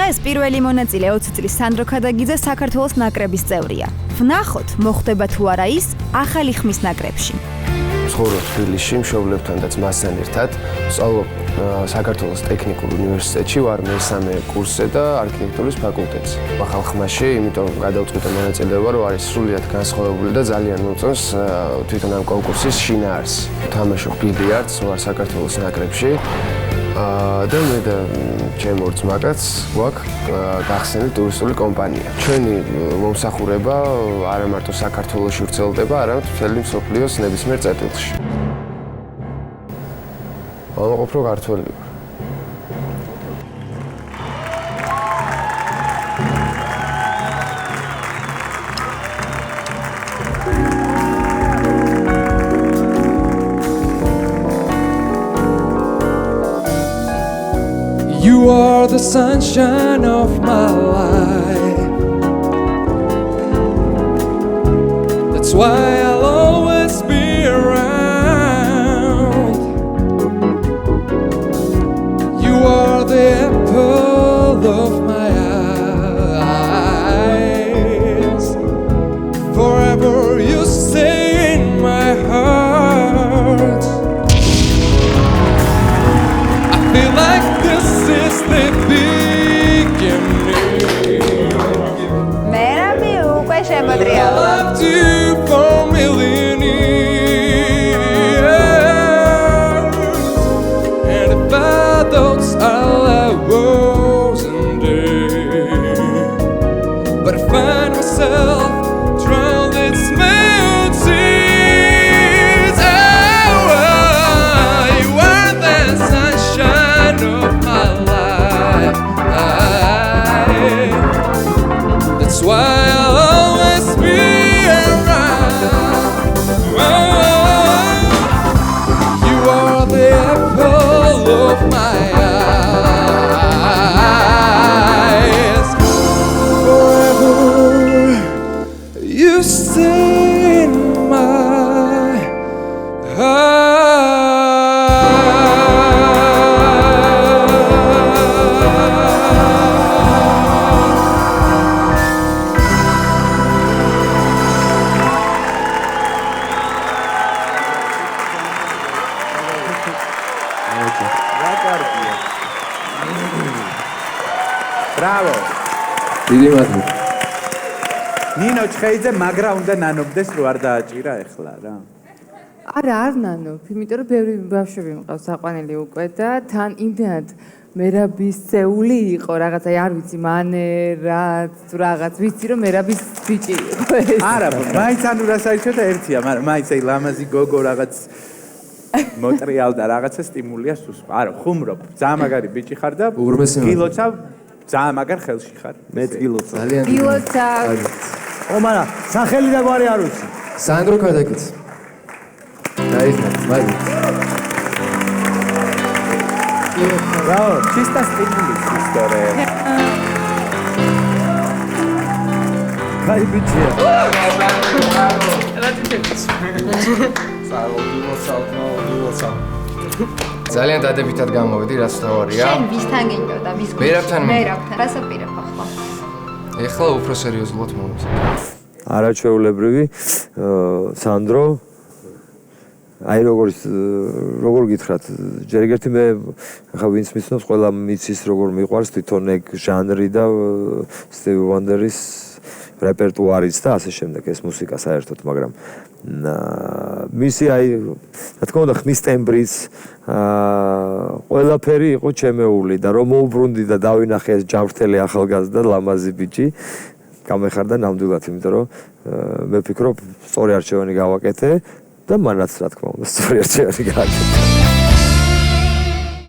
ეს პირველი მონაწილე 20 წლის სანდრო ქადაგიძე საქართველოს ნაკრების წევრია. ვნახოთ, მოხდება თუ არა ის ახალი ხმის ნაკრებში. ცხოვრობ თბილისში, მშობლებთან და ძმასთან ერთად. ვსწავლობ საქართველოს ტექნიკურ უნივერსიტეტში, ვარ მესამე კურსზე და არქიტექტურის ფაკულტეტზე. ახალ ხმაში, იმიტომ გადავწყვიტე მონაწილეობა, რომ არის სრულიად განსხვავებული და ძალიან მომწონს თვითონ ამ კონკურსის შინაარსი. ვთამაშობ ბილიარდს, ვარ საქართველოს ნაკრებში. და მე და ჩემი ორ ძმაკაც გვაქვს გახსნილი ტურისტული კომპანია. ჩვენი მომსახურება არა მარტო საქართველოში ვრცელდება, არამედ მთელი მსოფლიოს ნებისმიერ წერტილში. ვამაყობ, რომ ქართველი ვარ. You are the sunshine of my life. That's why I'll always be around. You are the apple of my eyes. Forever you stay in my heart. I feel like this is the beginning. მერაბი უკვე I შემოდრიალა. loved you for a million years. And if I thought I wasn't dead, but I find myself drowned in smooth seas. Oh, you are the sunshine of my life. That's why I'll always be around. Oh, you are the apple of my eyes. Forever you stay in my Bravo. დიდი მადლობა. ნინო ჩხეიძე მაგრა უნდა ნანობდეს რო არ დააჭირა ეხლა რა. არა, არ ნანობ, იმიტომ რომ ბევრი ბავშვები მყავს საყვანელი უკვე და თან იმდენად მერაბის წეული იყო რაღაც, აი არ ვიცი, მანერად, რაღაც, ვიცი რომ მერაბის ბიჭი იყო ეს. არა, მაინც ანუ რა საერთოდ ერთია, მაგრამ მაინც აი ლამაზი გოგო რაღაც მოტრიალ და რაღაცა სტიმულია სულ. არა, ხუმრობ. ძალიან მაგარი ბიჭი ხარ და გილოცავ ძალიან მაგარ ხელში ხარ. მეც გილოცავ. ძალიან გილოცავ. ო, მაგრამ სახელი და გვარი არ ვიცი. სანდრო ქადაგიძე. დაიხმართ, მაგით. Bravo, чисто стимулис история. Кай бичია. ძალიან დადებითად გამოვედი, რაც თავარია. შენ ვისთან გინდოდა, ვის გულში? მერაბთან. მერაბთან, რას აპირებ ახლა? ეხლა უფრო სერიოზულად მომწონს. არაჩვეულებრივი სანდრო აი როგორ გითხრათ ჯერ ერთი მე ხა ვინც მიცნობს ყველა მიცის როგორ მიყვარს თვითონ ეგ ჟანრი და სტივი ვანდერის რეპერტუარიც და ასე შემდეგ ეს მუსიკა საერთოდ მაგრამ მისი აი რა თქმა უნდა ხმის ტემბრიც ყველაფერი იყო ჩემეული და რომ მოუბრუნდი და დავინახე ეს ჯავრთელი ახალგაზრდა ლამაზი ბიჭი გამეხარდა ნამდვილად იმიტომ რომ მე ვფიქრობ სწორი არჩევანი გავაკეთე და მანაც რა თქმა უნდა სწორი არჩევანი გააკეთა